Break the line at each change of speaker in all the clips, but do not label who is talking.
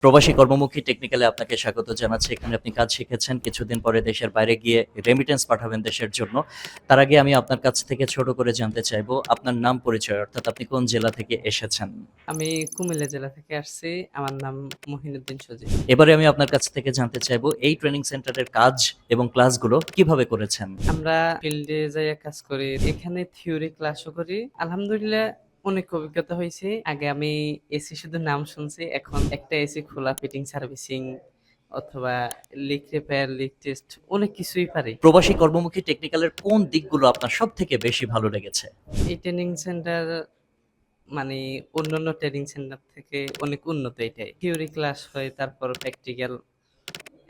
প্রবাসী কর্মমুখী টেকনিক্যালে আপনাকে স্বাগত জানাচ্ছি। এখানে আপনি কাজ শিখেছেন। কিছুদিন পরে দেশের বাইরে গিয়ে রেমিটেন্স পাঠাবেন দেশের জন্য। তার আগে আমি আপনার কাছ থেকে ছোট করে জানতে চাইবো আপনার নাম পরিচয়, অর্থাৎ আপনি কোন জেলা থেকে এসেছেন?
আমি কুমিল্লা জেলা থেকে আসছি। আমার নাম মহিনুদ্দিন সজীব।
এবারে আমি আপনার কাছ থেকে জানতে চাইবো এই ট্রেনিং সেন্টারের কাজ এবং ক্লাসগুলো কিভাবে করেছেন?
আমরা ফিল্ডে যাইয়া কাজ করি। এখানে থিওরি ক্লাসও করি। আলহামদুলিল্লাহ অনেক অভিজ্ঞতা হয়েছে। আগে আমি এসি শুধু নাম শুনছি। এখন একটা এসি খোলা, ফিটিং, সার্ভিসিং অথবা লিক রিপেয়ার, লিক টেস্ট অনেক কিছুই পারি।
প্রবাসী কর্মমুখী টেকনিক্যালের কোন দিকগুলো আপনার সবথেকে বেশি ভালো লেগেছে?
এই ট্রেনিং সেন্টার মানে অন্যান্য ট্রেনিং সেন্টার থেকে অনেক উন্নত এটাই। থিওরি ক্লাস হয়, তারপর প্র্যাকটিক্যাল।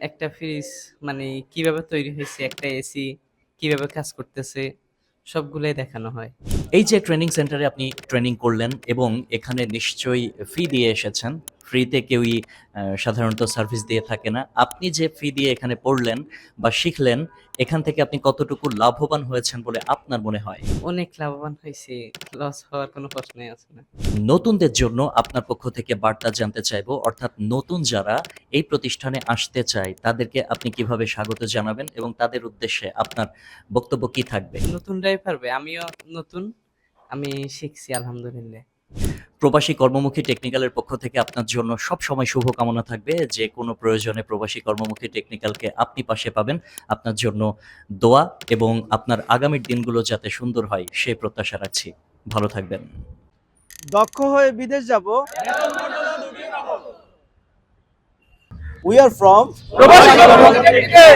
একটা ফ্রিজ মানে কিভাবে তৈরি হয়েছে, একটা এসি কিভাবে কাজ করতেছে, সবগুলাই দেখানো হয়।
এই যে ট্রেনিং সেন্টারে আপনি ট্রেনিং করলেন এবং এখানে নিশ্চয়ই ফি দিয়ে এসেছেন। ফ্রিতে কেউই সাধারণত সার্ভিস দিয়ে থাকে না। আপনি যে ফি দিয়ে এখানে পড়লেন বা শিখলেন, এখান থেকে আপনি কতটুকু লাভবান হয়েছেন বলে আপনার মনে হয়?
অনেক লাভবান হয়েছে, লস হওয়ার কোনো প্রশ্নই আছে না।
নতুনদের জন্য আপনার পক্ষ থেকে বার্তা জানতে চাইবো, অর্থাৎ নতুন যারা এই প্রতিষ্ঠানে আসতে চায় তাদেরকে আপনি কিভাবে স্বাগত জানাবেন এবং তাদের উদ্দেশ্যে আপনার বক্তব্য কি থাকবে?
নতুনরাই পারবে, আমিও নতুন, আমি শিখছি আলহামদুলিল্লাহ।
প্রবাসী কর্মমুখী টেকনিক্যালের পক্ষ থেকে আপনার জন্য সবসময় শুভকামনা থাকবে। যে কোনো প্রয়োজনে প্রবাসী কর্মমুখী টেকনিক্যালকে আপনি পাশে পাবেন। আপনার জন্য দোয়া এবং আপনার আগামীর দিনগুলো যাতে সুন্দর হয় সে প্রত্যাশা রাখছি। ভালো থাকবেন।
দক্ষ হয়ে বিদেশ যাব। উই আর ফ্রম প্রবাসী কর্মমুখী টেকনিক্যাল।